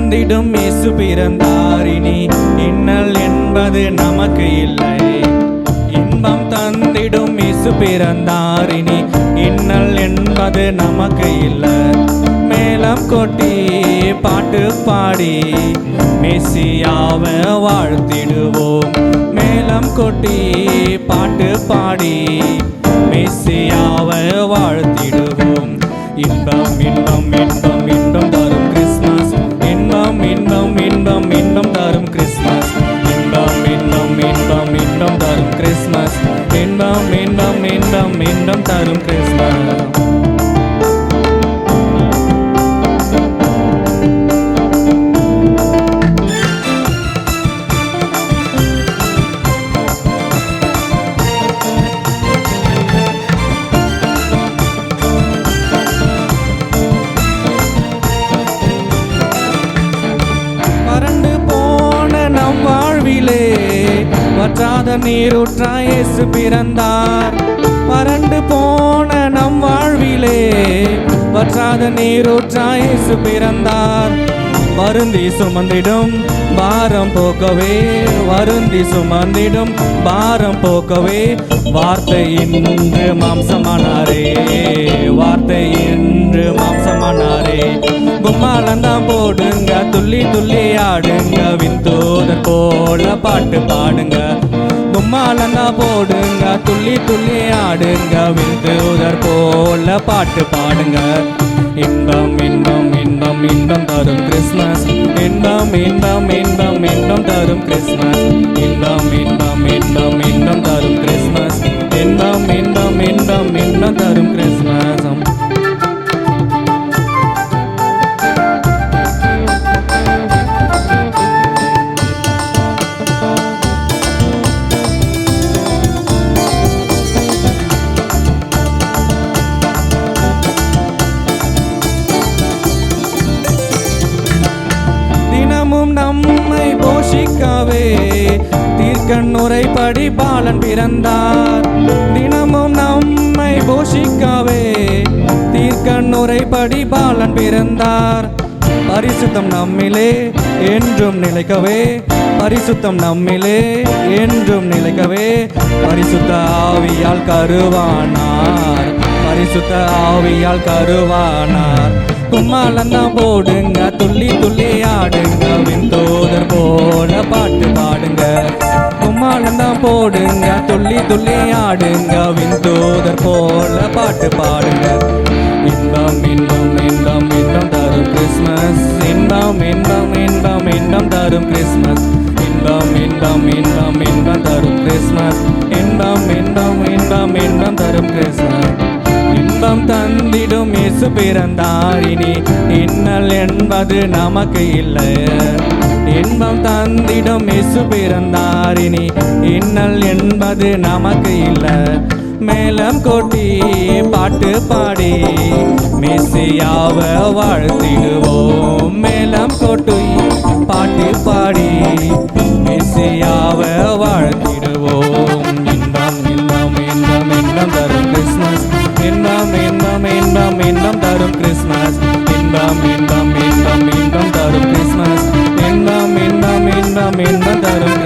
தந்திடும் இயேசு பிறந்தார், இனி இன்னல் என்பது நமக்கு இல்லை. இன்பம் தந்திடும் இயேசு பிறந்தார், இனி இன்னல் என்பது நமக்கு இல்லை. மேளம் கொட்டி பாட்டு பாடி மெசியாவை வாழ்த்திடுவோம். மேளம் கொட்டி பாட்டு பாடி மெசியாவை வாழ்த்திடுவோம். இன்பம் இன்பம் இன்பம் இன்பம் தரும் கிறிஸ்மஸ், இன்பம் இன்பம் இன்பம் இன்பம் தரும் கிறிஸ்மஸ், இன்பம் இன்பம் இன்பம் இன்பம் தரும் கிறிஸ்மஸ், இன்பம் இன்பம் இன்பம் இன்பம் தரும் கிறிஸ்மஸ். வற்றாத நீரூற்றாய் இயேசு பிறந்தார். வறண்டு போன நம் வாழ்விலே வற்றாத நீரூற்றாய் இயேசு பிறந்தார். வருந்தி சுமந்திடும் பாரம் போக்கவே, வருந்தி சுமந்திடும் பாரம் போக்கவே, வார்த்தை இன்று மாம்சமானாரே, வார்த்தை இன்று மாம்சமானாரே. கும்மாளந்தான் போடுங்க, துள்ளி துள்ளி ஆடுங்க, விந்தோதர் போல பாட்டு பாடுங்க. கும்மாளந்தான் போடுங்க, துள்ளி துள்ளி ஆடுங்க, விந்தோதர் போல பாட்டு பாடுங்க. இன்பம் இன்பம் இன்பம் இன்பம் தரும் கிறிஸ்மஸ், இன்பம் இன்பம் இன்பம் இன்பம் தரும் கிறிஸ்மஸ், இன்பம் இன்பம் இன்பம் இன்பம் தரும் கிறிஸ்மஸ், இன்பம் இன்பம் இன்பம் இன்பம் தரும் கிறிஸ்மஸ். நம்மை போஷிக்கவே தீர்க்கண்ணுரைப்படி பாலன் பிறந்தார். தினமும் நம்மை போஷிக்கவே தீர்க்கண்ணுரைப்படி பாலன் பிறந்தார். பரிசுத்தம் நம்மிலே என்றும் நிலைக்கவே, பரிசுத்தம் நம்மிலே என்றும் நிலைக்கவே, பரிசுத்த ஆவியால் கருவானார், பரிசுத்த ஆவியால் கருவானார். கும்மாளந்தான் போடுங்க, துள்ளி துள்ளி ஆடுங்க, விந்தோதர் போல பாட்டு பாடுங்க. கும்மாளந்தான் போடுங்க, துள்ளி துள்ளி ஆடுங்க, விந்தோதர் போல பாட்டு பாடுங்க. இன்பம் இன்பம் இன்பம் இன்பம் தரும் கிறிஸ்மஸ், இன்பம் இன்பம் இன்பம் இன்பம் தரும் கிறிஸ்மஸ், இன்பம் இன்பம் இன்பம் இன்பம் தரும் கிறிஸ்மஸ், இன்பம் இன்பம் இன்பம் இன்பம் தரும் கிறிஸ்மஸ். இன்பம் தந்திடும் இயேசு பிறந்தார், இனி இன்னல் என்பது நமக்கு இல்லை. இன்பம் தந்திடும் இயேசு பிறந்தார், இனி இன்னல் என்பது நமக்கு இல்லை. மேளம் கொட்டி பாட்டு பாடி மெசியாவை வாழ்த்திடுவோம். மேளம் கொட்டி பாட்டு பாடி மெசியாவை வாழ்த்திடுவோம். இன்பம் இன்பம் இன்பம் இன்பம் தரும் கிறிஸ்மஸ், இன்பம் இன்பம் இன்பம் இன்பம் தரும் கிறிஸ்மஸ், இன்பம் இன்பம் இன்பம் இன்பம் தரும் கிறிஸ்மஸ், இன்பம் இன்பம் இன்பம் இன்பம் தரும்